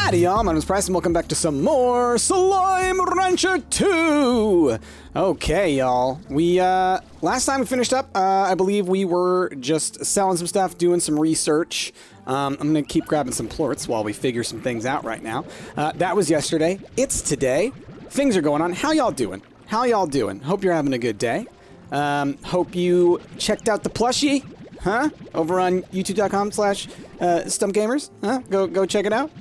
Howdy y'all, my name is Price and welcome back to some more Slime Rancher 2! Okay y'all, we, last time we finished up, I believe we were just selling some stuff, doing some research. I'm gonna keep grabbing some plorts while we figure some things out right now. That was yesterday, it's today, things are going on. How y'all doing? How y'all doing? Hope you're having a good day. Hope you checked out the plushie, huh? Over on youtube.com/StumpTGAMERS, huh? Go check it out.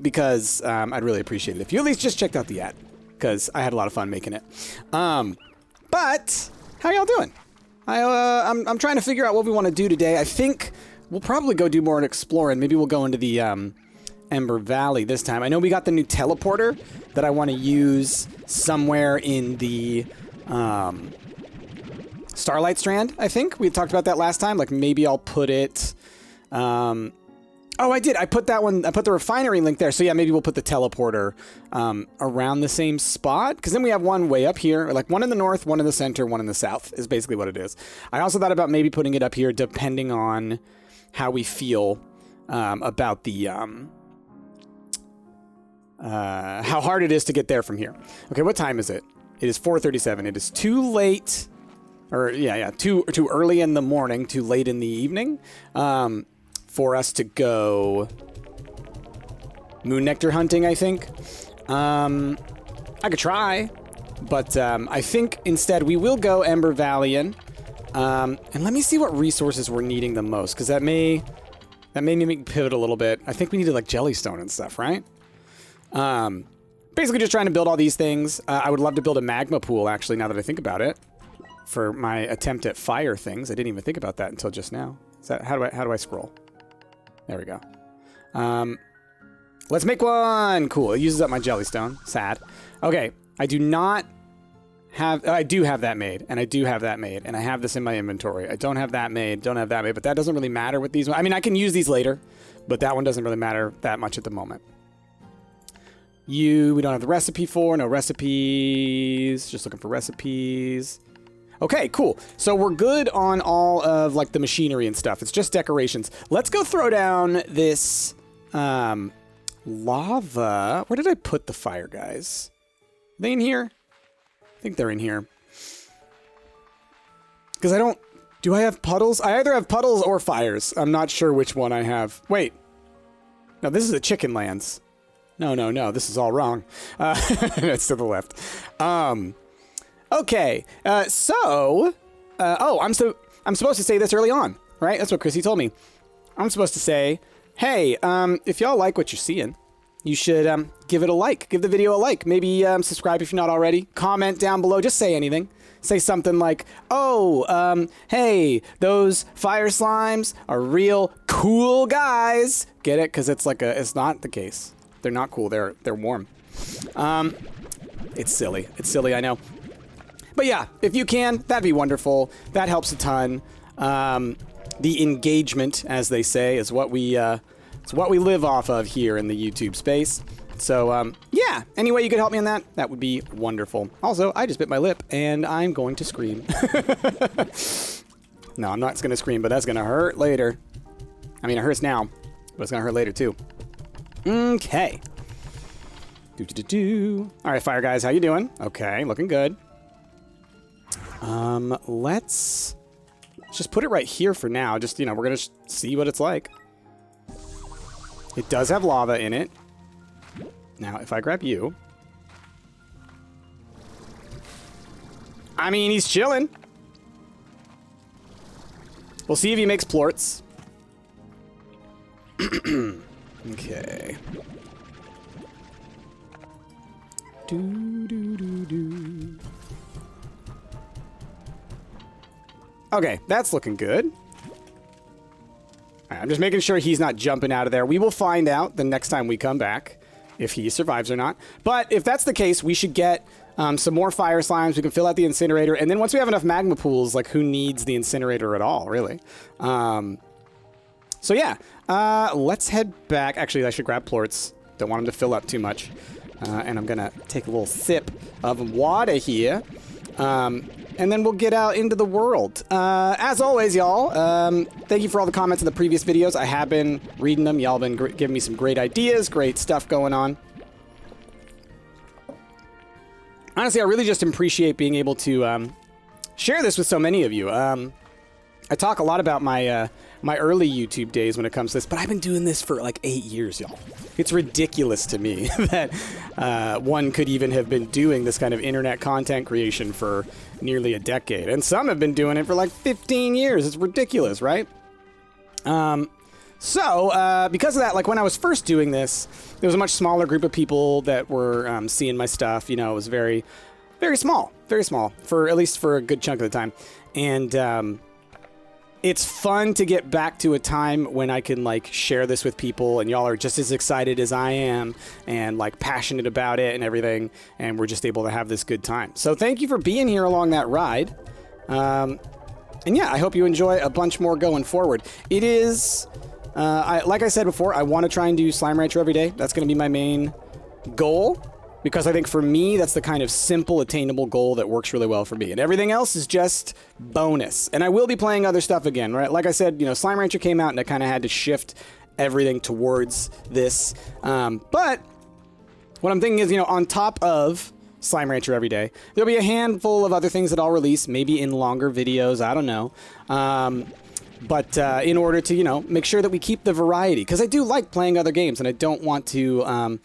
Because I'd really appreciate it if you at least just checked out the ad, because I had a lot of fun making it. But how y'all doing? I'm trying to figure out what we want to do today. I think we'll probably go do more exploring. Maybe we'll go into the Ember Valley this time. I know we got the new teleporter that I want to use somewhere in the Starlight Strand. I think we talked about that last time. Like maybe I'll put it. Oh, I did. I put that one. I put the refinery link there. So yeah, maybe we'll put the teleporter around the same spot, because then we have one way up here, like one in the north, one in the center, one in the south is basically what it is. I also thought about maybe putting it up here depending on how we feel about the how hard it is to get there from here. Okay, what time is it? It is 4:37. It is too late, or too early in the morning, too late in the evening. For us to go moon nectar hunting, I think. I could try, but I think instead we will go Ember Valley-in. And let me see what resources we're needing the most, because that made me pivot a little bit. I think we needed like jellystone and stuff, right? Basically just trying to build all these things. I would love to build a magma pool, actually, now that I think about it, for my attempt at fire things. I didn't even think about that until just now. Is that, how do I scroll? There we go. Let's make one. Cool. It uses up my jellystone. Sad. Okay. I do have that made, and I do have that made, and I have this in my inventory. I don't have that made, but that doesn't really matter with these. I mean, I can use these later, but that one doesn't really matter that much at the moment. We don't have the recipe for, no recipes. Just looking for recipes. Okay, cool. So we're good on all of like the machinery and stuff. It's just decorations. Let's go throw down this lava. Where did I put the fire guys? Are they in here? I think they're in here. Because do I have puddles? I either have puddles or fires. I'm not sure which one I have. Wait. No, this is a chicken lands. No. This is all wrong. It's to the left. Okay, I'm supposed to say this early on, right? That's what Chrissy told me. I'm supposed to say, hey, if y'all like what you're seeing, you should give it a like. Give the video a like. Maybe subscribe if you're not already. Comment down below. Just say anything. Say something like, oh, hey, those fire slimes are real cool guys. Get it? Because it's not the case. They're not cool. They're warm. It's silly. It's silly, I know. But yeah, if you can, that'd be wonderful. That helps a ton. The engagement, as they say, is what we live off of here in the YouTube space. So yeah, any way you could help me on that, that would be wonderful. Also, I just bit my lip and I'm going to scream. No, I'm not going to scream, but that's going to hurt later. I mean, it hurts now, but it's going to hurt later too. Okay. All right, fire guys, how you doing? Okay, looking good. Let's just put it right here for now. Just, we're gonna see what it's like. It does have lava in it. Now, if I grab you... I mean, he's chilling. We'll see if he makes plorts. Okay. Okay, that's looking good. All right, I'm just making sure he's not jumping out of there. We will find out the next time we come back if he survives or not. But if that's the case, we should get some more fire slimes. We can fill out the incinerator. And then once we have enough magma pools, like who needs the incinerator at all, really? So yeah, let's head back. Actually, I should grab plorts. Don't want them to fill up too much. And I'm going to take a little sip of water here. and then we'll get out into the world. As always, y'all, thank you for all the comments in the previous videos. I have been reading them. Y'all been giving me some great ideas, great stuff going on. Honestly, I really just appreciate being able to share this with so many of you. I talk a lot about my my early YouTube days when it comes to this, but I've been doing this for like 8 years, y'all. It's ridiculous to me that one could even have been doing this kind of internet content creation for nearly a decade. And some have been doing it for like 15 years. It's ridiculous, right? So, because of that, like when I was first doing this, there was a much smaller group of people that were seeing my stuff. You know, it was very, very small, for at least for a good chunk of the time. And it's fun to get back to a time when I can like share this with people and y'all are just as excited as I am and like passionate about it and everything. And we're just able to have this good time. So thank you for being here along that ride. And yeah, I hope you enjoy a bunch more going forward. It is, like I said before, I want to try and do Slime Rancher every day. That's going to be my main goal. Because I think for me, that's the kind of simple, attainable goal that works really well for me. And everything else is just bonus. And I will be playing other stuff again, right? Like I said, you know, Slime Rancher came out and I kind of had to shift everything towards this. But what I'm thinking is, you know, on top of Slime Rancher every day, there'll be a handful of other things that I'll release, maybe in longer videos, I don't know. But in order to, you know, make sure that we keep the variety. Because I do like playing other games and I don't want to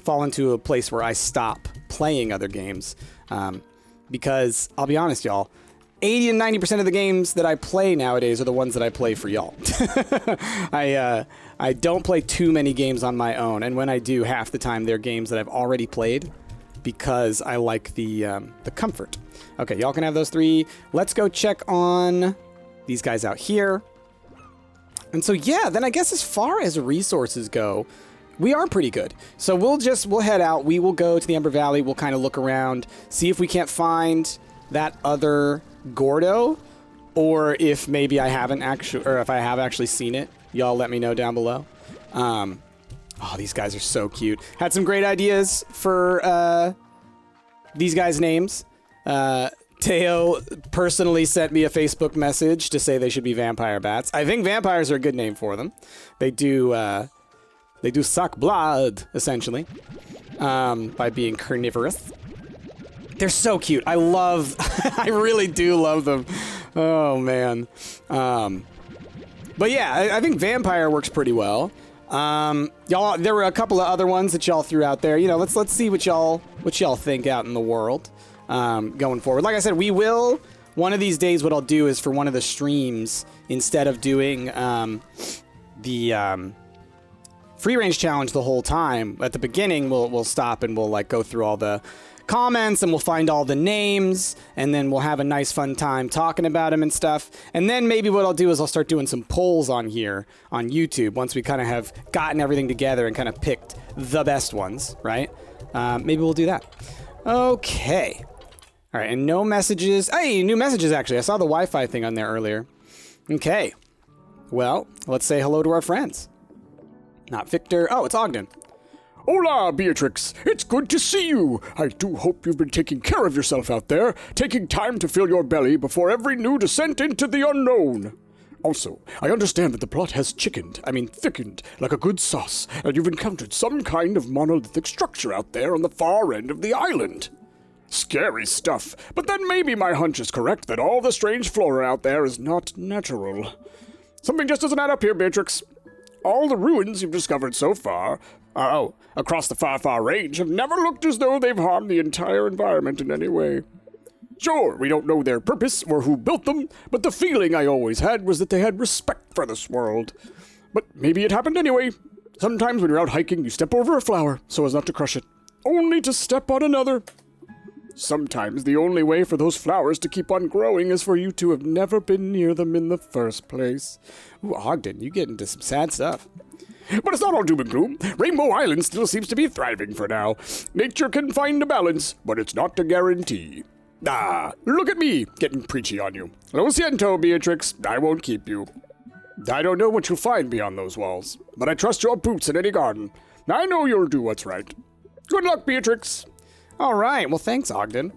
fall into a place where I stop playing other games. Because I'll be honest, y'all, 80 and 90% of the games that I play nowadays are the ones that I play for y'all. I don't play too many games on my own, and when I do, half the time they're games that I've already played because I like the comfort. Okay, y'all can have those 3. Let's go check on these guys out here. And so yeah, then I guess as far as resources go, we are pretty good. So we'll head out. We will go to the Ember Valley. We'll kind of look around, see if we can't find that other Gordo, or if maybe I haven't actually, or if I have actually seen it. Y'all let me know down below. Oh, these guys are so cute. Had some great ideas for these guys' names. Teo personally sent me a Facebook message to say they should be vampire bats. I think vampires are a good name for them. They do suck blood, essentially, by being carnivorous. They're so cute. I really do love them. Oh, man. But yeah, I think vampire works pretty well. Y'all, there were a couple of other ones that y'all threw out there. You know, let's see what y'all think out in the world going forward. Like I said, we will, one of these days, what I'll do is for one of the streams, instead of doing the free range challenge the whole time, at the beginning we'll stop and we'll like go through all the comments and we'll find all the names and then we'll have a nice fun time talking about them and stuff. And then maybe what I'll do is I'll start doing some polls on here on YouTube once we kind of have gotten everything together and kind of picked the best ones, right? Maybe we'll do that. Okay. All right, and no messages. Hey, new messages actually. I saw the Wi-Fi thing on there earlier. Okay. Well, let's say hello to our friends. Not Victor. Oh, it's Ogden. Hola, Beatrix. It's good to see you. I do hope you've been taking care of yourself out there, taking time to fill your belly before every new descent into the unknown. Also, I understand that the plot has thickened like a good sauce, and you've encountered some kind of monolithic structure out there on the far end of the island. Scary stuff, but then maybe my hunch is correct that all the strange flora out there is not natural. Something just doesn't add up here, Beatrix. All the ruins you've discovered so far, across the far, far range, have never looked as though they've harmed the entire environment in any way. Sure, we don't know their purpose or who built them, but the feeling I always had was that they had respect for this world. But maybe it happened anyway. Sometimes when you're out hiking, you step over a flower so as not to crush it, only to step on another. Sometimes the only way for those flowers to keep on growing is for you to have never been near them in the first place. Ooh, Ogden, you get into some sad stuff. But it's not all doom and gloom. Rainbow Island still seems to be thriving for now. Nature can find a balance, but it's not a guarantee. Ah, look at me, getting preachy on you. Lo siento, Beatrix, I won't keep you. I don't know what you'll find beyond those walls, but I trust your boots in any garden. I know you'll do what's right. Good luck, Beatrix. All right. Well, thanks, Ogden.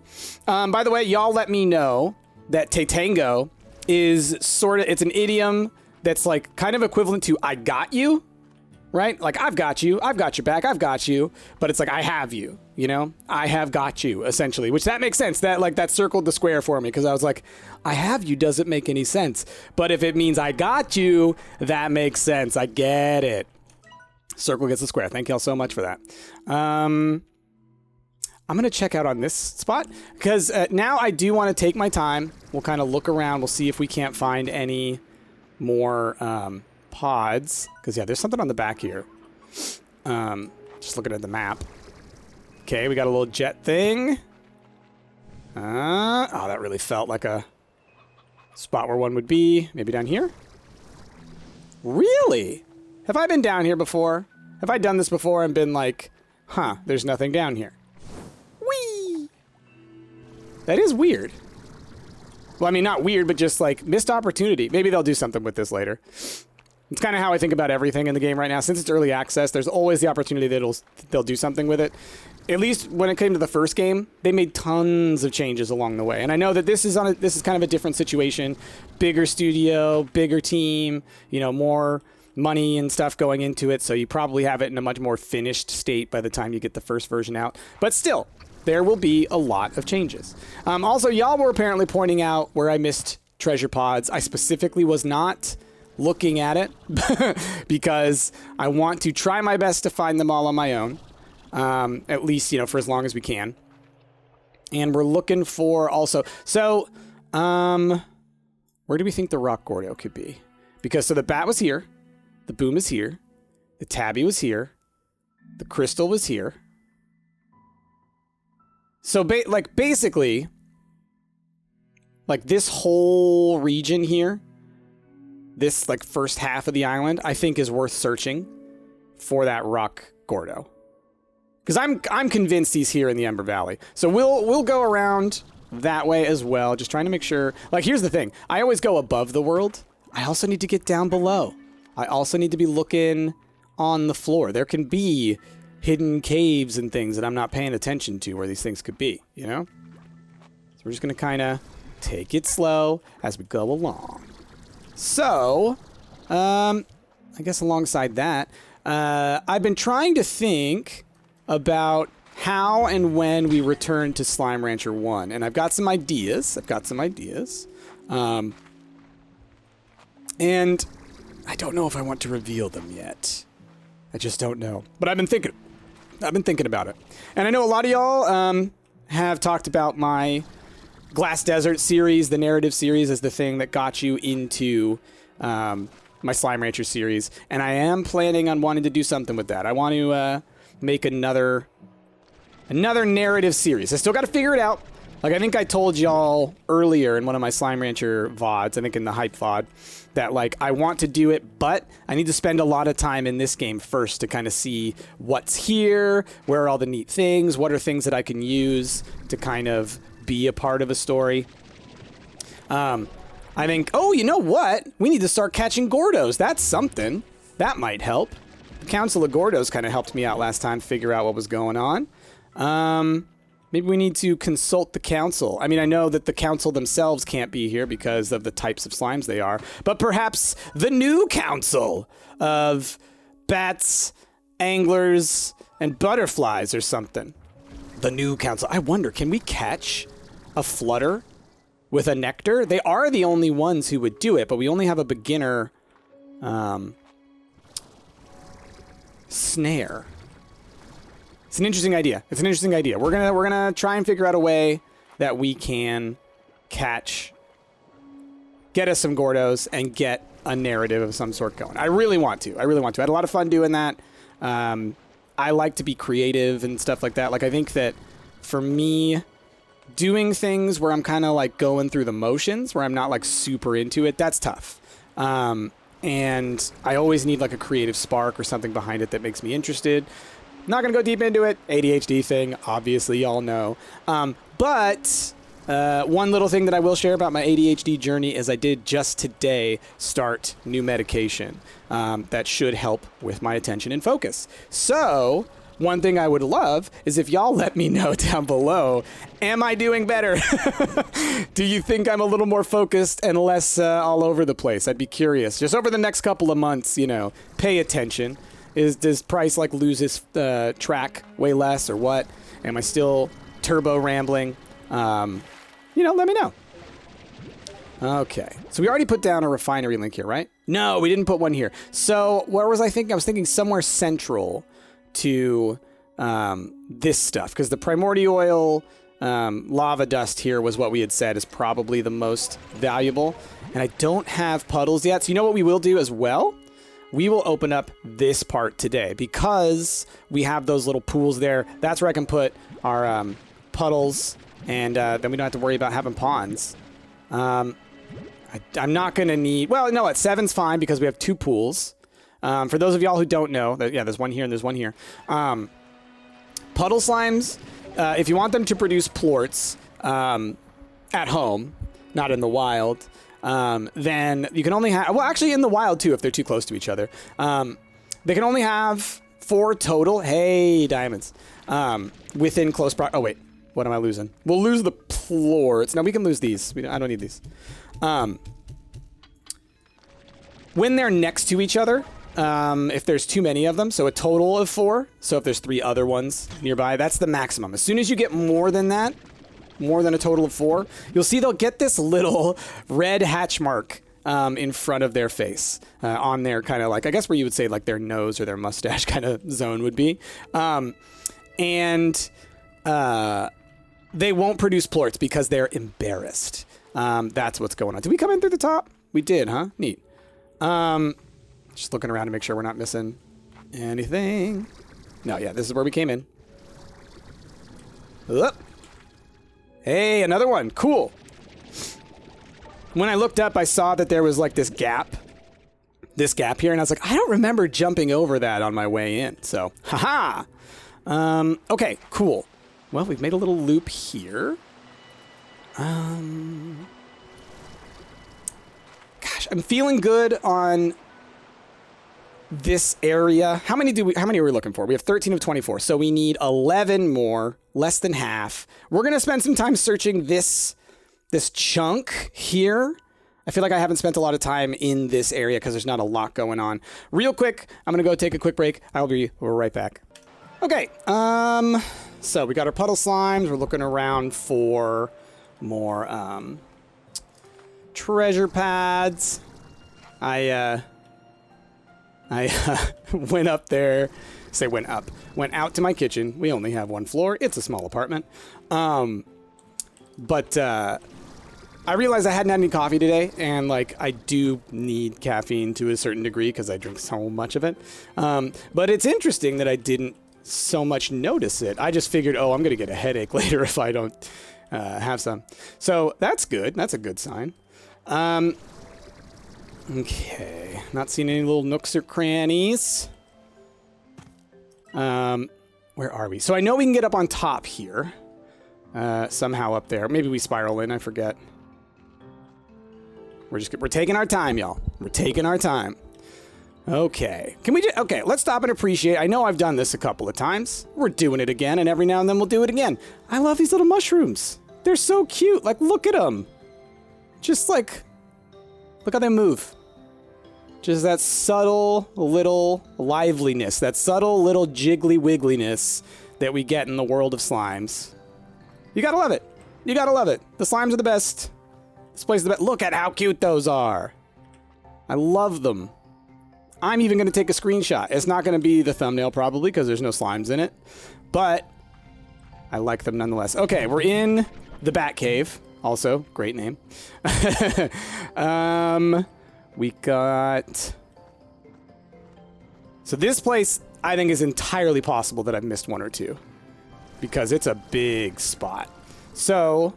By the way, y'all let me know that Tatango is sort of, it's an idiom that's like kind of equivalent to I got you, right? Like I've got you, I've got your back, I've got you, but it's like I have you, you know? I have got you, essentially, which that makes sense. That like that circled the square for me because I was like, I have you doesn't make any sense. But if it means I got you, that makes sense. I get it. Circle gets the square. Thank y'all so much for that. I'm going to check out on this spot because now I do want to take my time. We'll kind of look around. We'll see if we can't find any more pods. Because, yeah, there's something on the back here. Just looking at the map. Okay, we got a little jet thing. Oh, that really felt like a spot where one would be. Maybe down here? Really? Have I been down here before? Have I done this before and been like, huh, there's nothing down here? Whee! That is weird. Well, I mean, not weird, but just like missed opportunity. Maybe they'll do something with this later. It's kind of how I think about everything in the game right now. Since it's early access, there's always the opportunity that they'll do something with it. At least when it came to the first game, they made tons of changes along the way. And I know that this is kind of a different situation. Bigger studio, bigger team, you know, more money and stuff going into it. So you probably have it in a much more finished state by the time you get the first version out. But still, there will be a lot of changes. Also, y'all were apparently pointing out where I missed treasure pods. I specifically was not looking at it because I want to try my best to find them all on my own. At least, you know, for as long as we can. And we're looking for also... So, where do we think the rock Gordo could be? Because, so the bat was here. The boom is here. The tabby was here. The crystal was here. So, basically, like, this whole region here, this, like, first half of the island, I think is worth searching for that rock Gordo. Because I'm convinced he's here in the Ember Valley. So we'll go around that way as well, just trying to make sure. Like, here's the thing. I always go above the world. I also need to get down below. I also need to be looking on the floor. There can be hidden caves and things that I'm not paying attention to where these things could be, you know? So we're just going to kind of take it slow as we go along. So, I guess alongside that, I've been trying to think about how and when we return to Slime Rancher 1. And I've got some ideas. And I don't know if I want to reveal them yet. I just don't know. But I've been thinking about it. And I know a lot of y'all have talked about my Glass Desert series, the narrative series, as the thing that got you into my Slime Rancher series. And I am planning on wanting to do something with that. I want to make another narrative series. I still got to figure it out. Like, I think I told y'all earlier in one of my Slime Rancher VODs, I think in the Hype VOD, that, like, I want to do it, but I need to spend a lot of time in this game first to kind of see what's here, where are all the neat things, what are things that I can use to kind of be a part of a story. I think, oh, you know what? We need to start catching Gordos. That's something. That might help. The Council of Gordos kind of helped me out last time figure out what was going on. Maybe we need to consult the council. I mean, I know that the council themselves can't be here because of the types of slimes they are, but perhaps the new council of bats, anglers, and butterflies or something. The new council. I wonder, can we catch a flutter with a nectar? They are the only ones who would do it, but we only have a beginner snare. It's an interesting idea. We're gonna try and figure out a way that we can get us some Gordos and get a narrative of some sort going. I really want to. I had a lot of fun doing that. I like to be creative and stuff like that. Like, I think that for me, doing things where I'm kind of like going through the motions, where I'm not like super into it, that's tough. And I always need like a creative spark or something behind it that makes me interested. Not going to go deep into it. ADHD thing, obviously, y'all know. But one little thing that I will share about my ADHD journey is I did just today start new medication that should help with my attention and focus. So one thing I would love is if y'all let me know down below, am I doing better? Do you think I'm a little more focused and less all over the place? I'd be curious. Just over the next couple of months, you know, pay attention. Does Price like lose his track way less or what? Am I still turbo rambling? You know, let me know. Okay, so we already put down a refinery link here, right? No, we didn't put one here. So where was I thinking? I was thinking somewhere central to this stuff, because the primordial oil lava dust here was what we had said is probably the most valuable. And I don't have puddles yet. So you know what we will do as well? We will open up this part today because we have those little pools there. That's where I can put our puddles, and then we don't have to worry about having ponds. I'm not going to need... Well, no, at 7's fine because we have 2 pools. For those of y'all who don't know, yeah, there's one here and there's one here. Puddle slimes, if you want them to produce plorts at home, not in the wild, then you can only have... Well, actually in the wild too, if they're too close to each other. They can only have 4 total. Hey, diamonds. Within close... Oh, wait. What am I losing? We'll lose the plorts. No, we can lose these. I don't need these. When they're next to each other, if there's too many of them, so a total of 4, so if there's 3 other ones nearby, that's the maximum. As soon as you get more than that, more than a total of 4, you'll see they'll get this little red hatch mark in front of their face, on their kind of like, I guess where you would say like their nose or their mustache kind of zone would be. They won't produce plorts because they're embarrassed. That's what's going on. Did we come in through the top? We did, huh? Neat. Just looking around to make sure we're not missing anything. No, yeah, this is where we came in. Oop. Hey, another one. Cool. When I looked up, I saw that there was like this gap here, and I was like, I don't remember jumping over that on my way in. So, haha. Okay, cool. Well, we've made a little loop here. Gosh, I'm feeling good on this area. How many are we looking for? We have 13 of 24, so we need 11 more, less than half. We're gonna spend some time searching this chunk here. I feel like I haven't spent a lot of time in this area because there's not a lot going on. Real quick, I'm gonna go take a quick break. We're right back. Okay, so we got our puddle slimes. We're looking around for more treasure pads. I went up there. Went out to my kitchen. We only have 1 floor. It's a small apartment. But I realized I hadn't had any coffee today, and like I do need caffeine to a certain degree because I drink so much of it. But it's interesting that I didn't so much notice it. I just figured, oh, I'm gonna get a headache later if I don't have some. So that's good. That's a good sign. Okay, not seeing any little nooks or crannies. Where are we? So I know we can get up on top here. Somehow up there. Maybe we spiral in, I forget. We're taking our time, y'all. We're taking our time. Okay. Okay, let's stop and appreciate. I know I've done this a couple of times. We're doing it again, and every now and then we'll do it again. I love these little mushrooms. They're so cute. Like, look at them. Just like, look how they move. Just that subtle little liveliness, that subtle little jiggly wiggliness that we get in the world of slimes. You gotta love it. You gotta love it. The slimes are the best. This place is the best. Look at how cute those are. I love them. I'm even going to take a screenshot. It's not going to be the thumbnail probably because there's no slimes in it, but I like them nonetheless. Okay, we're in the Bat Cave. Also, great name. We got... So this place, I think, is entirely possible that I've missed 1 or 2 because it's a big spot. So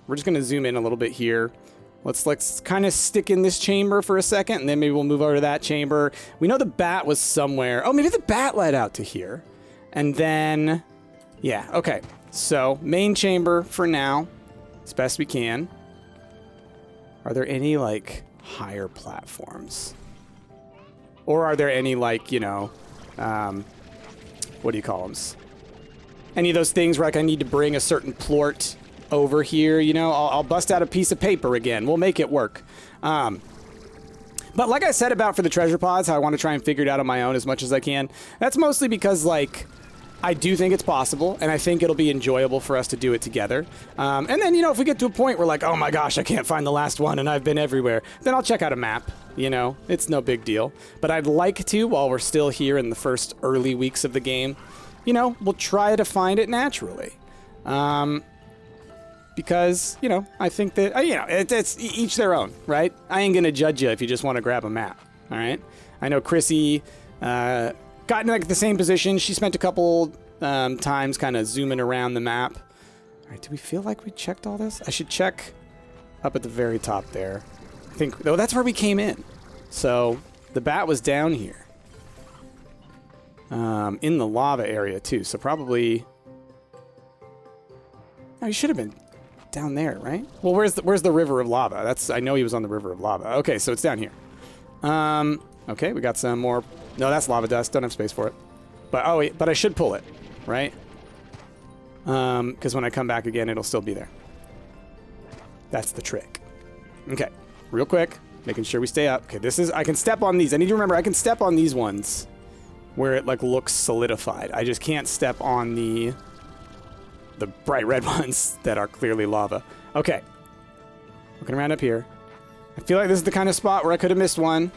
we're just going to zoom in a little bit here. Let's kind of stick in this chamber for a second, and then maybe we'll move over to that chamber. We know the bat was somewhere. Oh, maybe the bat led out to here. And then, yeah, okay. So main chamber for now, as best we can. Are there any, like, higher platforms? Or are there any, like, you know, what do you call them? Any of those things where like I need to bring a certain plort over here, you know, I'll bust out a piece of paper again. We'll make it work. But like I said about for the treasure pods, how I want to try and figure it out on my own as much as I can. That's mostly because, like, I do think it's possible, and I think it'll be enjoyable for us to do it together. And then, you know, if we get to a point where, like, oh my gosh, I can't find the last one and I've been everywhere, then I'll check out a map, you know? It's no big deal. But I'd like to, while we're still here in the first early weeks of the game, you know, we'll try to find it naturally. Because, you know, I think that, you know, it's each their own, right? I ain't going to judge you if you just want to grab a map, all right? I know Chrissy got in, like, the same position. She spent a couple times kind of zooming around the map. All right, do we feel like we checked all this? I should check up at the very top there. I think, oh, that's where we came in. So the bat was down here. In the lava area, too. So probably... Oh, you should have been... down there, right? Well, where's the river of lava? I know he was on the river of lava. Okay, so it's down here. Okay, we got some more. No, that's lava dust. Don't have space for it. But oh, wait, but I should pull it, right? Because when I come back again, it'll still be there. That's the trick. Okay, real quick, making sure we stay up. Okay, this is. I can step on these. I need to remember I can step on these ones where it like looks solidified. I just can't step on the bright red ones that are clearly lava. Okay. Looking around up here. I feel like this is the kind of spot where I could have missed one.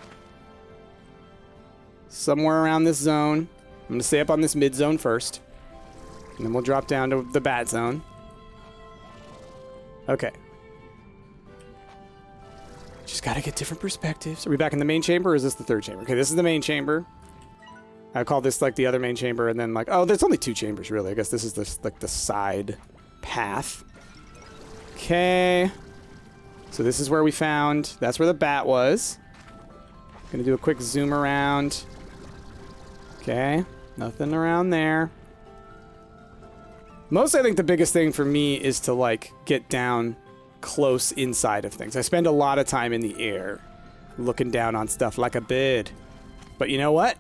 Somewhere around this zone. I'm going to stay up on this mid zone first. And then we'll drop down to the bat zone. Okay. Just got to get different perspectives. Are we back in the main chamber or is this the third chamber? Okay, this is the main chamber. I call this like the other main chamber, and then like, oh, there's only 2 chambers really. I guess this is like the side path. Okay. So this is where we found, that's where the bat was. Gonna do a quick zoom around. Okay. Nothing around there. Mostly I think the biggest thing for me is to like get down close inside of things. I spend a lot of time in the air looking down on stuff like a bird. But you know what?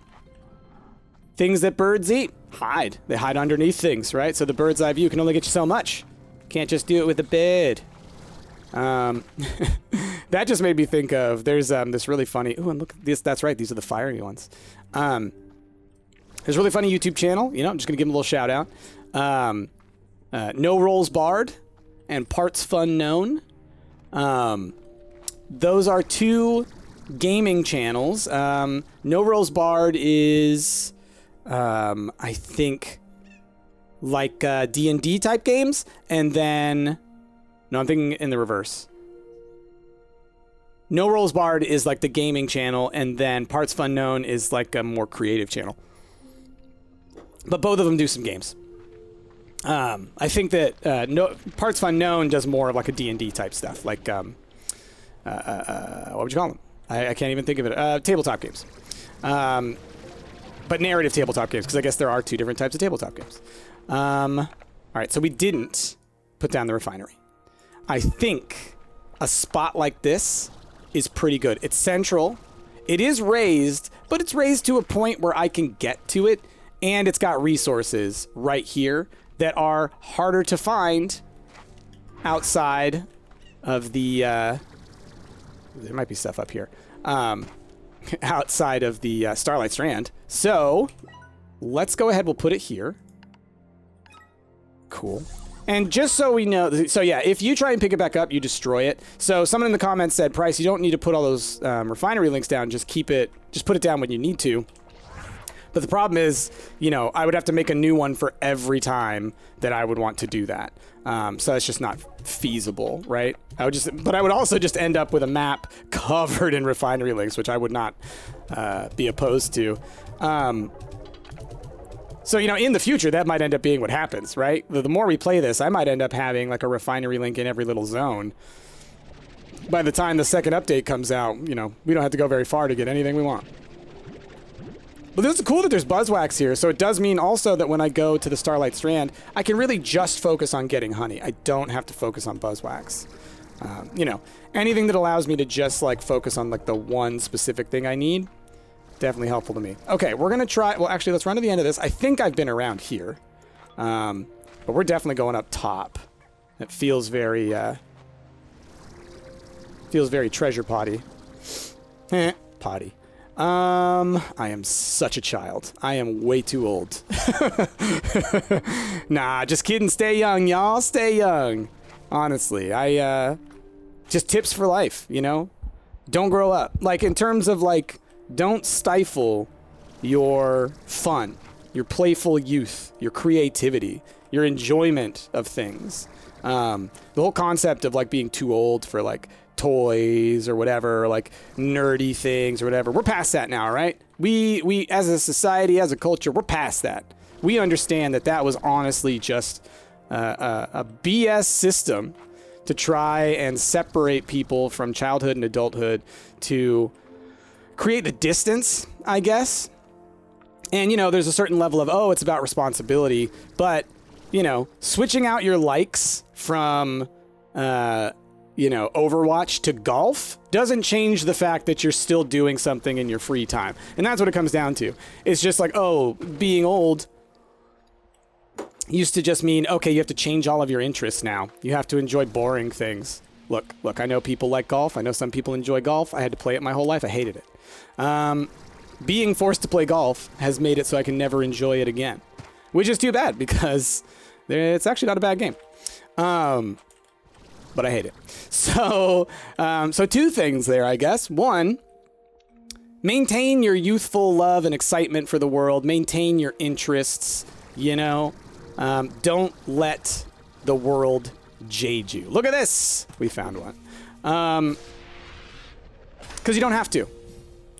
Things that birds eat hide. They hide underneath things, right? So the bird's eye view can only get you so much. Can't just do it with a bird. That just made me think of, there's this really funny, ooh, and look, that's right, these are the fiery ones. There's a really funny YouTube channel, you know, I'm just gonna give them a little shout out. No Rolls Barred and Parts Fun Known. Those are 2 gaming channels. No Rolls Barred is... I think like D&D type games, and then no, I'm thinking in the reverse. No Rolls Barred is like the gaming channel, and then Parts Fun Known is like a more creative channel. But both of them do some games. I think that no Parts Fun Known does more of like a D&D type stuff, like what would you call them? I can't even think of it. Tabletop games. But narrative tabletop games, because I guess there are 2 different types of tabletop games. All right, so we didn't put down the refinery. I think a spot like this is pretty good. It's central. It is raised, but it's raised to a point where I can get to it, and it's got resources right here that are harder to find outside of the... there might be stuff up here. Outside of the Starlight Strand. So let's go ahead. We'll put it here. Cool. And just so we know, so yeah, if you try and pick it back up, you destroy it. So someone in the comments said, Price, you don't need to put all those refinery links down. Just put it down when you need to. But the problem is, you know, I would have to make a new one for every time that I would want to do that. So that's just not feasible, right? But I would also just end up with a map covered in refinery links, which I would not be opposed to. So, you know, in the future, that might end up being what happens, right? The more we play this, I might end up having like a refinery link in every little zone. By the time the second update comes out, you know, we don't have to go very far to get anything we want. But this is cool that there's buzzwax here, so it does mean also that when I go to the Starlight Strand, I can really just focus on getting honey. I don't have to focus on buzzwax. You know, anything that allows me to just like focus on like the one specific thing I need, Definitely helpful to me. Okay, we're going to try... Well, actually, let's run to the end of this. I think I've been around here. But we're definitely going up top. It feels very... feels very treasure potty. Potty. I am such a child. I am way too old. Nah, just kidding. Stay young, y'all. Stay young. Honestly, just tips for life, you know? Don't grow up. Like, in terms of, like, don't stifle your fun, your playful youth, your creativity, your enjoyment of things. The whole concept of, like, being too old for, like, toys or whatever, or like nerdy things or whatever. We're past that now, right? We as a society, as a culture, we're past that. We understand that that was honestly just a BS system to try and separate people from childhood and adulthood to create the distance, I guess. And, you know, there's a certain level of, oh, it's about responsibility, but, you know, switching out your likes from, you know, Overwatch to golf doesn't change the fact that you're still doing something in your free time. And that's what it comes down to. It's just like, oh, being old used to just mean, okay, you have to change all of your interests now. You have to enjoy boring things. Look, I know people like golf. I know some people enjoy golf. I had to play it my whole life. I hated it. Being forced to play golf has made it so I can never enjoy it again, which is too bad because it's actually not a bad game. But I hate it. So, so two things there, I guess. One, maintain your youthful love and excitement for the world. Maintain your interests, you know. Don't let the world jade you. Look at this. We found one. Because you don't have to.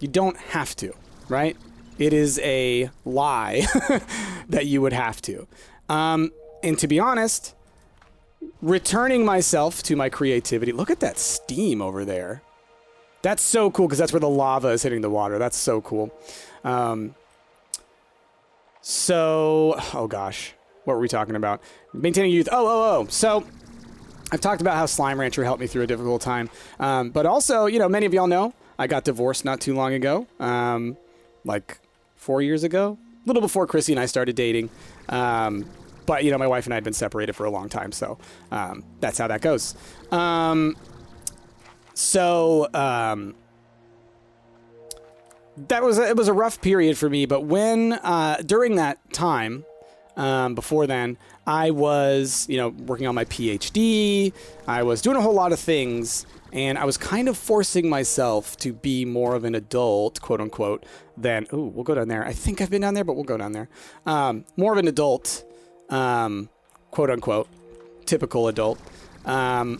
You don't have to, right? It is a lie that you would have to. And to be honest, returning myself to my creativity. Look at that steam over there. That's so cool because that's where the lava is hitting the water. That's so cool. Oh gosh, what were we talking about? Maintaining youth. So I've talked about how Slime Rancher helped me through a difficult time. But also, you know, many of y'all know I got divorced not too long ago. Like 4 years ago, a little before Chrissy and I started dating. But, you know, my wife and I had been separated for a long time, so that's how that goes. It was a rough period for me, but when, during that time, before then, I was, you know, working on my PhD, I was doing a whole lot of things, and I was kind of forcing myself to be more of an adult, quote unquote, than, ooh, we'll go down there. I think I've been down there, but we'll go down there. More of an adult, quote unquote, typical adult, and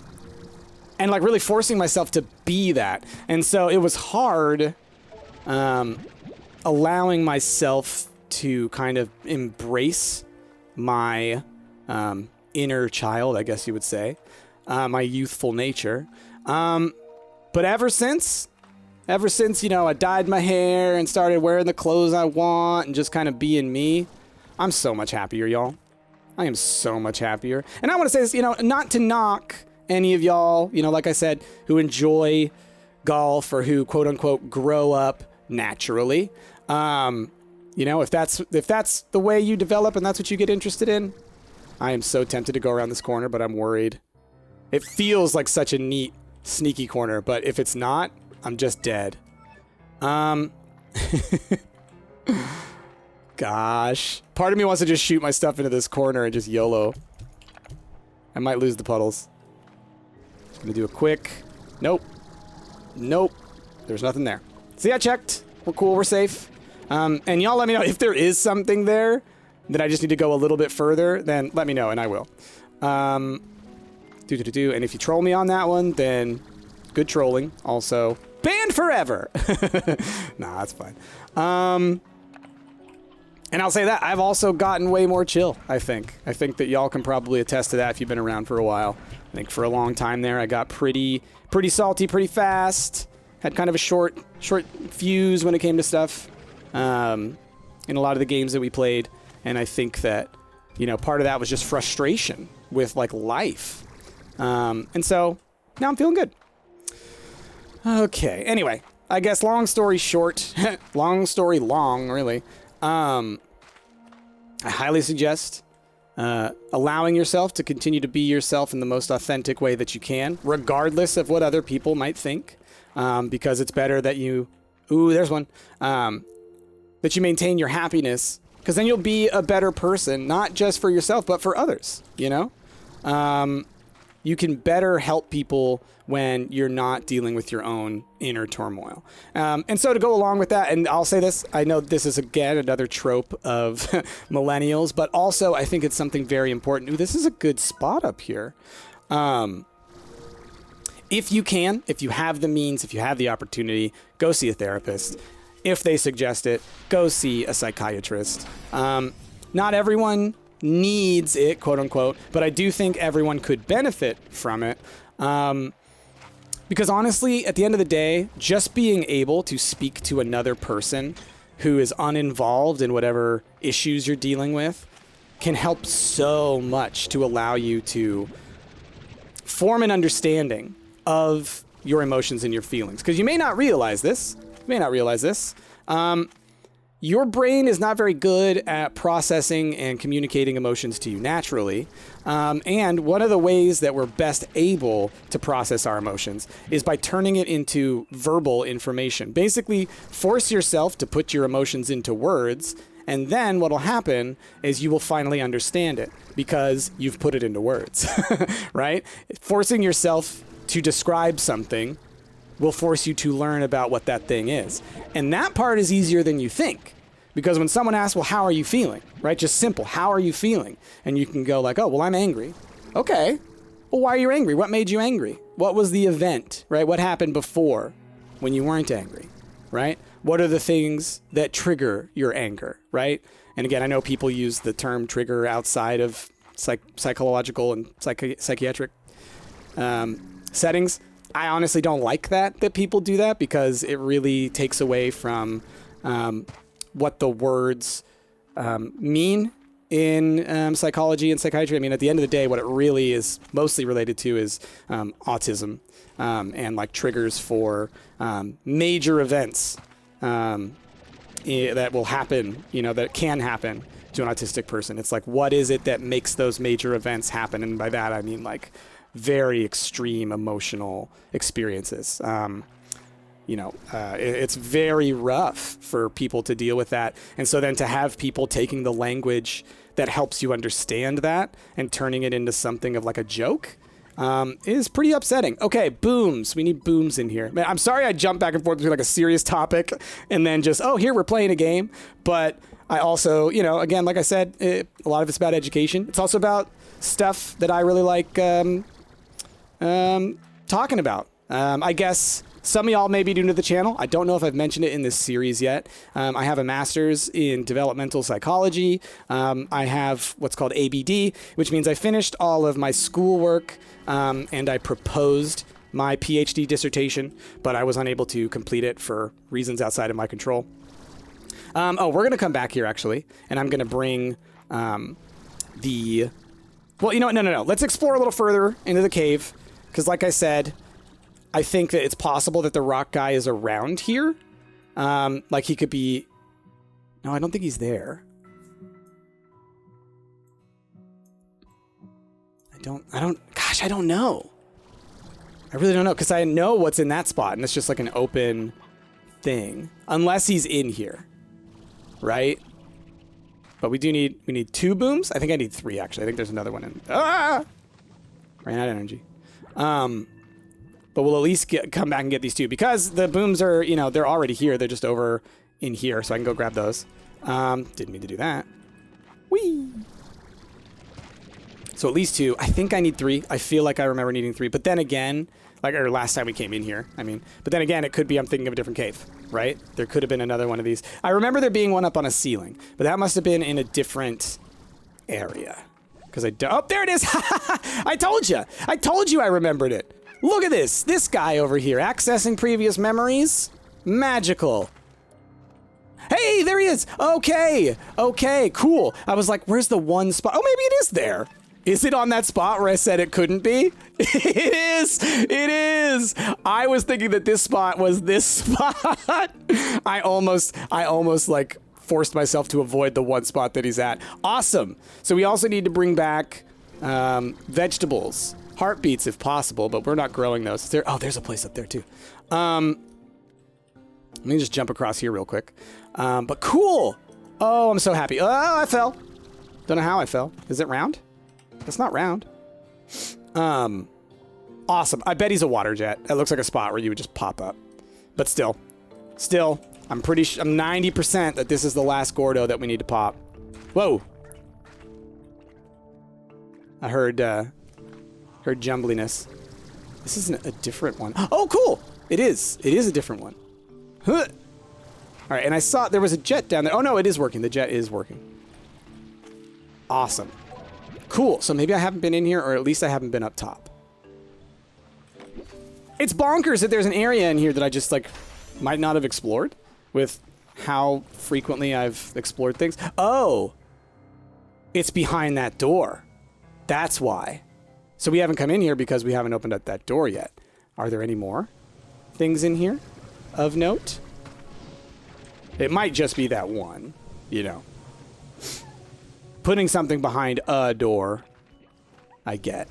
like really forcing myself to be that. And so it was hard, allowing myself to kind of embrace my, inner child, I guess you would say, my youthful nature. But ever since, you know, I dyed my hair and started wearing the clothes I want and just kind of being me, I'm so much happier, y'all. I am so much happier. And I want to say this, you know, not to knock any of y'all, you know, like I said, who enjoy golf or who, quote unquote, grow up naturally. You know, if that's the way you develop and that's what you get interested in, I am so tempted to go around this corner, but I'm worried. It feels like such a neat, sneaky corner, but if it's not, I'm just dead. Gosh. Part of me wants to just shoot my stuff into this corner and just YOLO. I might lose the puddles. Just gonna do a quick... Nope. Nope. There's nothing there. See, I checked. We're cool. We're safe. And y'all let me know if there is something there that I just need to go a little bit further, then let me know and I will. And if you troll me on that one, then good trolling. Also, banned forever. Nah, that's fine. And I'll say that I've also gotten way more chill, I think. I think that y'all can probably attest to that if you've been around for a while. I think for a long time there, I got pretty salty, pretty fast. Had kind of a short fuse when it came to stuff in a lot of the games that we played. And I think that, you know, part of that was just frustration with, like, life. And so now I'm feeling good. Okay, anyway. I guess long story short, long story long, really. I highly suggest allowing yourself to continue to be yourself in the most authentic way that you can, regardless of what other people might think, because it's better that you, there's one, that you maintain your happiness, because then you'll be a better person, not just for yourself, but for others, you know? You can better help people when you're not dealing with your own inner turmoil. And so to go along with that, and I'll say this, I know this is, again, another trope of millennials, but also I think it's something very important. Ooh, this is a good spot up here. If you can, if you have the means, if you have the opportunity, go see a therapist. If they suggest it, go see a psychiatrist. Not everyone needs it, quote unquote, but I do think everyone could benefit from it. Because honestly, at the end of the day, just being able to speak to another person who is uninvolved in whatever issues you're dealing with can help so much to allow you to form an understanding of your emotions and your feelings. Because you may not realize this. Your brain is not very good at processing and communicating emotions to you naturally. And one of the ways that we're best able to process our emotions is by turning it into verbal information. Basically, force yourself to put your emotions into words, and then what'll happen is you will finally understand it because you've put it into words, right? Forcing yourself to describe something will force you to learn about what that thing is. And that part is easier than you think. Because when someone asks, well, how are you feeling? Right? Just simple, how are you feeling? And you can go like, oh, well, I'm angry. Okay. Well, why are you angry? What made you angry? What was the event, right? What happened before when you weren't angry, right? What are the things that trigger your anger, right? And again, I know people use the term trigger outside of psychological and psychiatric settings. I honestly don't like that people do that because it really takes away from what the words mean in psychology and psychiatry. I mean, at the end of the day, what it really is mostly related to is autism and like triggers for major events that will happen, you know, that can happen to an autistic person. It's like, what is it that makes those major events happen? And by that, I mean like very extreme emotional experiences. It's very rough for people to deal with that. And so then to have people taking the language that helps you understand that and turning it into something of like a joke is pretty upsetting. Okay, booms. We need booms in here. Man, I'm sorry I jumped back and forth between like a serious topic and then just, oh, here we're playing a game. But I also, you know, again, like I said, a lot of it's about education. It's also about stuff that I really like talking about. I guess some of y'all may be new to the channel. I don't know if I've mentioned it in this series yet. I have a master's in developmental psychology. I have what's called ABD, which means I finished all of my schoolwork and I proposed my PhD dissertation, but I was unable to complete it for reasons outside of my control. We're going to come back here, actually, and I'm going to bring well, you know what? No. Let's explore a little further into the cave, because like I said, I think that it's possible that the rock guy is around here. Like he could be... No, I don't think he's there. Gosh, I don't know. I really don't know, because I know what's in that spot, and it's just like an open thing. Unless he's in here. Right? But we need 2 booms? I think I need 3, actually. I think there's another one in... Ah! Ran out of energy. But we'll at least come back and get these 2 because the booms are, you know, they're already here. They're just over in here, so I can go grab those. Didn't mean to do that. Whee! So at least 2. I think I need 3. I feel like I remember needing 3. But then again, or last time we came in here, I mean. But then again, it could be I'm thinking of a different cave, right? There could have been another one of these. I remember there being one up on a ceiling, but that must have been in a different area. Because oh, there it is! I told you I remembered it. Look at this. This guy over here, accessing previous memories. Magical. Hey, there he is. Okay, cool. I was like, where's the one spot? Oh, maybe it is there. Is it on that spot where I said it couldn't be? It is. It is. I was thinking that this spot was this spot. I almost like forced myself to avoid the one spot that he's at. Awesome. So we also need to bring back vegetables, heartbeats if possible, but we're not growing those. There's a place up there too. Let me just jump across here real quick. But cool. Oh, I'm so happy. Oh, I fell. Don't know how I fell. Is it round? It's not round. Awesome. I bet he's a water jet. It looks like a spot where you would just pop up. But still, I'm 90% that this is the last Gordo that we need to pop. Whoa. I heard jumbliness. This isn't a different one. Oh, cool. It is. It is a different one. Huh. All right, and I saw there was a jet down there. Oh, no, it is working. The jet is working. Awesome. Cool. So maybe I haven't been in here, or at least I haven't been up top. It's bonkers that there's an area in here that I just, like, might not have explored with how frequently I've explored things. Oh. It's behind that door. That's why. So we haven't come in here because we haven't opened up that door yet. Are there any more things in here of note? It might just be that one, you know. Putting something behind a door, I get.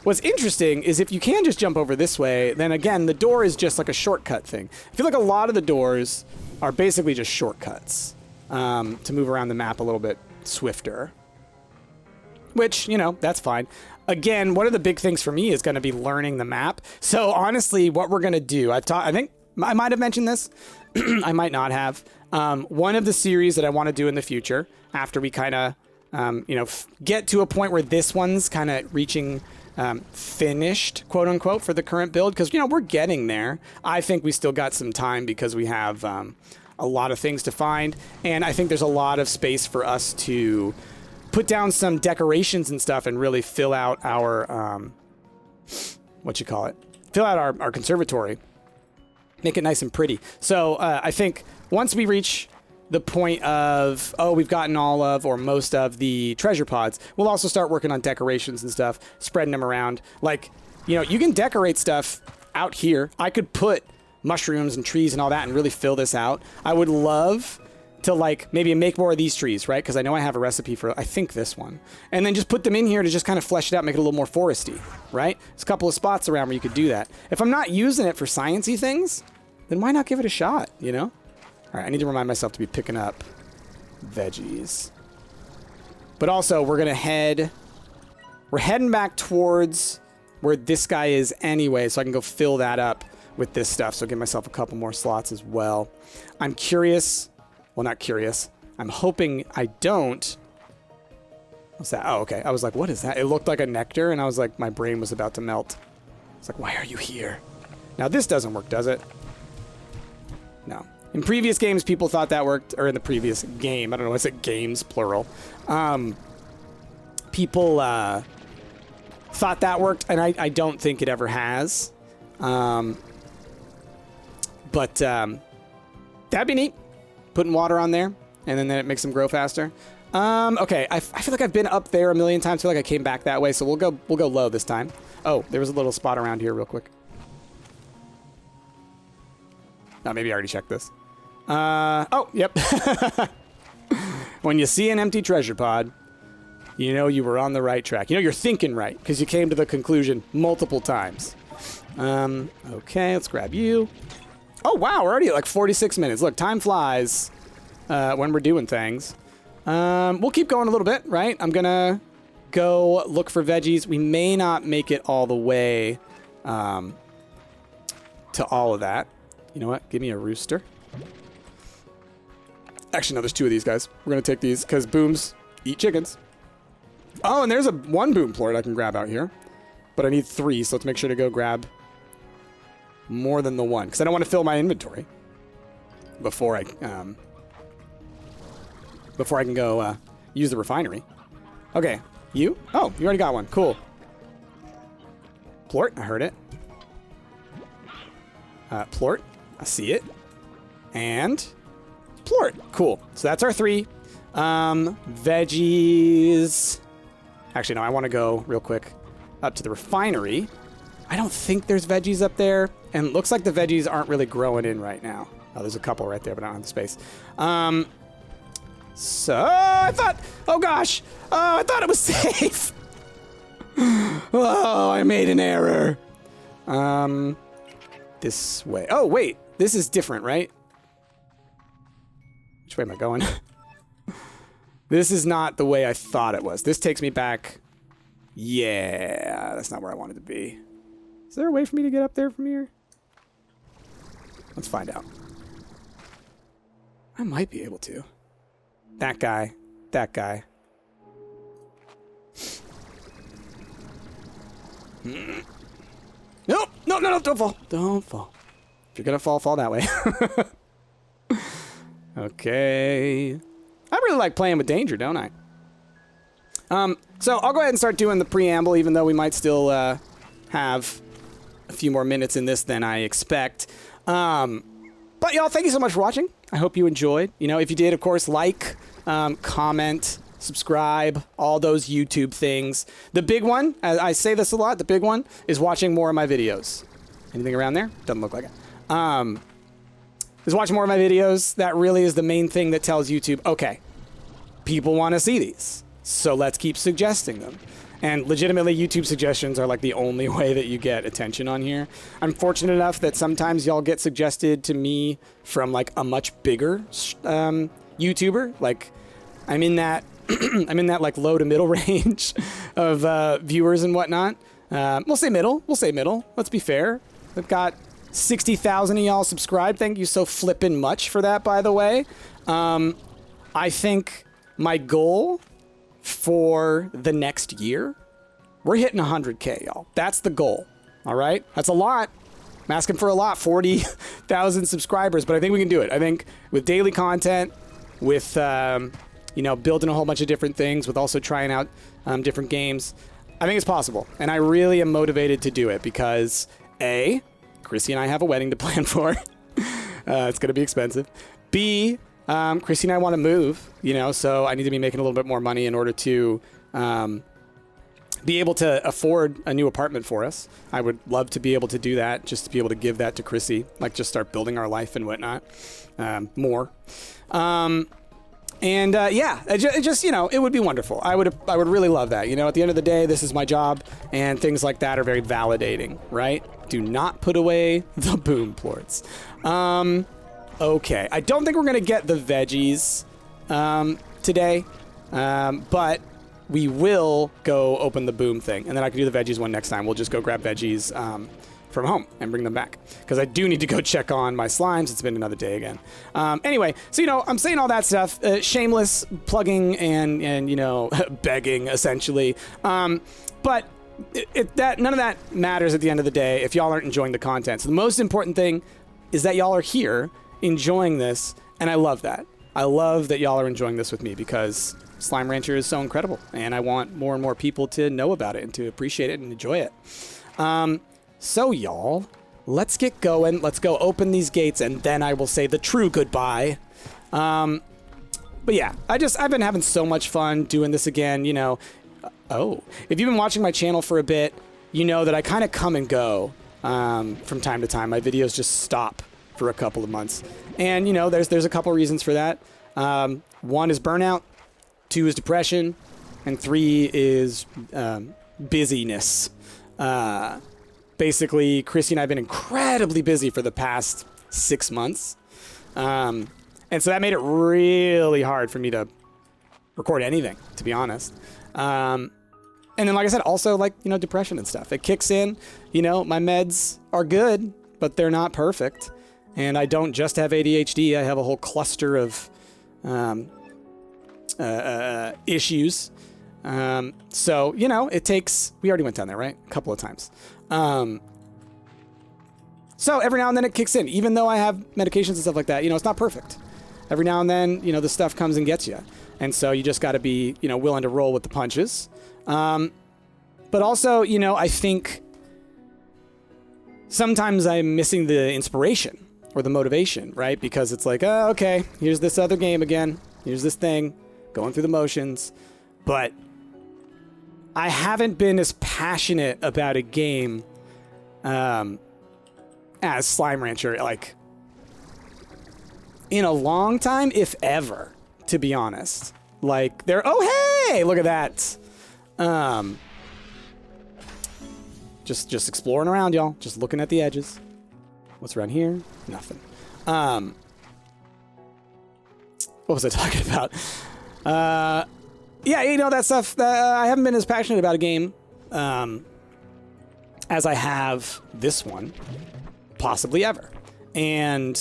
What's interesting is if you can just jump over this way, then again, the door is just like a shortcut thing. I feel like a lot of the doors are basically just shortcuts to move around the map a little bit swifter. Which, you know, that's fine. Again, one of the big things for me is going to be learning the map. So honestly, what we're going to do, I think I might have mentioned this. I might not have. One of the series that I want to do in the future, after we kind of, get to a point where this one's kind of reaching finished, quote unquote, for the current build, because, you know, we're getting there. I think we still got some time because we have a lot of things to find, and I think there's a lot of space for us to put down some decorations and stuff and really fill out our, fill out our conservatory. Make it nice and pretty. So I think once we reach the point of, we've gotten all of or most of the treasure pods, we'll also start working on decorations and stuff, spreading them around. Like, you know, you can decorate stuff out here. I could put mushrooms and trees and all that and really fill this out. I would love to, like, maybe make more of these trees, right? Because I know I have a recipe for, I think, this one. And then just put them in here to just kind of flesh it out, make it a little more foresty, right? There's a couple of spots around where you could do that. If I'm not using it for sciencey things, then why not give it a shot, you know? All right, I need to remind myself to be picking up veggies. But also, we're heading back towards where this guy is anyway, so I can go fill that up with this stuff. So give myself a couple more slots as well. I'm curious. Well, not curious. I'm hoping I don't. What's that? Oh, okay. I was like, what is that? It looked like a nectar, and I was like, my brain was about to melt. It's like, why are you here? Now, this doesn't work, does it? No. In previous games, people thought that worked, or in the previous game, I don't know, is it games, plural? People thought that worked, and I don't think it ever has. But that'd be neat. Putting water on there, and then it makes them grow faster. Okay, I feel like I've been up there a million times. I feel like I came back that way, so we'll go low this time. Oh, there was a little spot around here real quick. Oh, maybe I already checked this. Oh, yep. When you see an empty treasure pod, you know you were on the right track. You know you're thinking right, because you came to the conclusion multiple times. Okay, let's grab you. Oh, wow, we're already at like 46 minutes. Look, time flies when we're doing things. We'll keep going a little bit, right? I'm going to go look for veggies. We may not make it all the way to all of that. You know what? Give me a rooster. Actually, no, there's two of these guys. We're going to take these because booms eat chickens. Oh, and there's one boom plort I can grab out here. But I need 3, so let's make sure to go grab more than the one, because I don't want to fill my inventory before I can go use the refinery. Okay, you? Oh, you already got one. Cool. Plort, I heard it. Plort, I see it. And plort, cool. So that's our 3. Veggies. Actually, no, I want to go real quick up to the refinery. I don't think there's veggies up there, and it looks like the veggies aren't really growing in right now. Oh, there's a couple right there, but I don't have the space. So I thought, oh gosh, I thought it was safe. Oh, I made an error. This way. Oh, wait, this is different, right? Which way am I going? This is not the way I thought it was. This takes me back. Yeah, that's not where I wanted to be. Is there a way for me to get up there from here? Let's find out. I might be able to. That guy. That guy. Nope. No, no, no, don't fall. Don't fall. If you're gonna fall, fall that way. Okay. I really like playing with danger, don't I? So I'll go ahead and start doing the preamble, even though we might still have a few more minutes in this than I expect. But y'all, thank you so much for watching. I hope you enjoyed. You know, if you did, of course, like, comment, subscribe, all those YouTube things. The big one, I say this a lot, the big one is watching more of my videos. Anything around there? Doesn't look like it. Is watching more of my videos. That really is the main thing that tells YouTube, okay, people want to see these, so let's keep suggesting them. And legitimately, YouTube suggestions are like the only way that you get attention on here. I'm fortunate enough that sometimes y'all get suggested to me from like a much bigger YouTuber. Like I'm in that I'm in that like low to middle range of viewers and whatnot. We'll say middle. We'll say middle. Let's be fair. I've got 60,000 of y'all subscribed. Thank you so flippin' much for that, by the way. I think my goal for the next year, we're hitting 100K, y'all. That's the goal. All right? That's a lot. I'm asking for a lot, 40,000 subscribers, but I think we can do it. I think with daily content, with, you know, building a whole bunch of different things, with also trying out different games, I think it's possible. And I really am motivated to do it because, A, Chrissy and I have a wedding to plan for. It's going to be expensive. B, Chrissy and I want to move, you know, so I need to be making a little bit more money in order to be able to afford a new apartment for us. I would love to be able to do that, just to be able to give that to Chrissy, like just start building our life and whatnot more. Yeah, it just, you know, it would be wonderful. I would really love that. You know, at the end of the day, this is my job, and things like that are very validating, right? Do not put away the boom plorts. Okay, I don't think we're gonna get the veggies today, but we will go open the boom thing, and then I can do the veggies one next time. We'll just go grab veggies from home and bring them back, because I do need to go check on my slimes. It's been another day again. Anyway, so, you know, I'm saying all that stuff, shameless plugging and you know, begging, essentially. But none of that matters at the end of the day if y'all aren't enjoying the content. So the most important thing is that y'all are here enjoying this, and I love that. I love that y'all are enjoying this with me, because Slime Rancher is so incredible, and I want more and more people to know about it and to appreciate it and enjoy it. So y'all, let's get going. Let's go open these gates, and then I will say the true goodbye. But yeah, I've been having so much fun doing this again, you know. Oh, if you've been watching my channel for a bit, you know that I kind of come and go from time to time. My videos just stop for a couple of months. And, you know, there's a couple reasons for that. 1 is burnout, 2 is depression, and 3 is busyness. Basically, Chrissy and I have been incredibly busy for the past 6 months. And so that made it really hard for me to record anything, to be honest. And then, like I said, also, like, you know, depression and stuff. It kicks in, you know, my meds are good, but they're not perfect. And I don't just have ADHD. I have a whole cluster of issues. So, you know, it takes... We already went down there, right? A couple of times. So every now and then it kicks in. Even though I have medications and stuff like that, you know, it's not perfect. Every now and then, you know, the stuff comes and gets you. And so you just got to be, you know, willing to roll with the punches. But also, you know, I think sometimes I'm missing the inspiration or the motivation, right? Because it's like, oh, okay, here's this other game again. Here's this thing, going through the motions. But I haven't been as passionate about a game as Slime Rancher, like, in a long time, if ever, to be honest. Like, oh, hey, look at that. Just exploring around, y'all. Just looking at the edges. What's around here? Nothing. What was I talking about? Yeah, you know, that stuff. I haven't been as passionate about a game as I have this one, possibly ever. And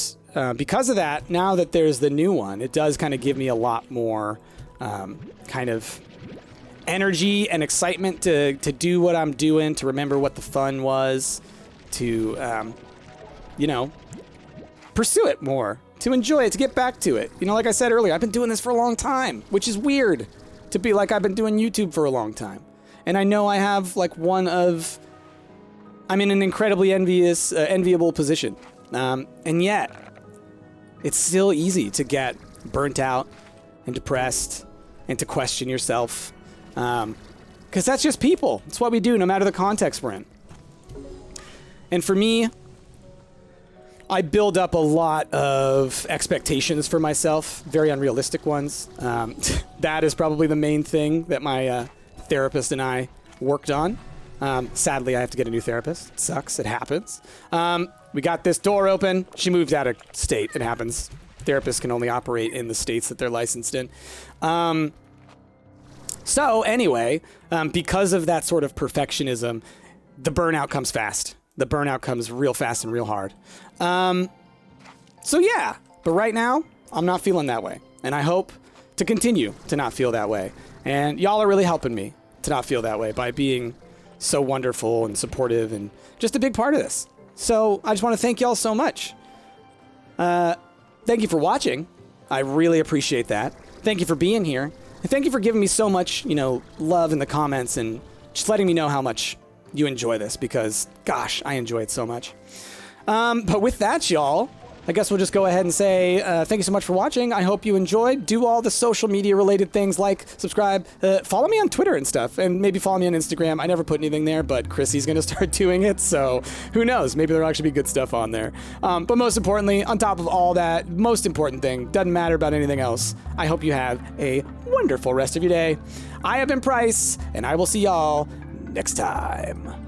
because of that, now that there's the new one, it does kind of give me a lot more kind of energy and excitement to do what I'm doing, to remember what the fun was, to, you know, pursue it more, to enjoy it, to get back to it. You know, like I said earlier, I've been doing this for a long time, which is weird to be like I've been doing YouTube for a long time. And I know I have like I'm in an incredibly enviable position. And yet, it's still easy to get burnt out and depressed and to question yourself. Because that's just people. It's what we do, no matter the context we're in. And for me, I build up a lot of expectations for myself, very unrealistic ones. That is probably the main thing that my therapist and I worked on. Sadly, I have to get a new therapist. It sucks. It happens. We got this door open. She moved out of state. It happens. Therapists can only operate in the states that they're licensed in. So anyway, because of that sort of perfectionism, the burnout comes fast. The burnout comes real fast and real hard. So yeah, but right now, I'm not feeling that way. And I hope to continue to not feel that way. And y'all are really helping me to not feel that way by being so wonderful and supportive and just a big part of this. So I just want to thank y'all so much. Thank you for watching. I really appreciate that. Thank you for being here. And thank you for giving me so much, you know, love in the comments and just letting me know how much you enjoy this, because, gosh, I enjoy it so much. But with that, y'all, I guess we'll just go ahead and say thank you so much for watching. I hope you enjoyed. Do all the social media related things, like, subscribe, follow me on Twitter and stuff, and maybe follow me on Instagram. I never put anything there, but Chrissy's going to start doing it, so who knows? Maybe there'll actually be good stuff on there. But most importantly, on top of all that, most important thing, doesn't matter about anything else, I hope you have a wonderful rest of your day. I have been Price, and I will see y'all next time.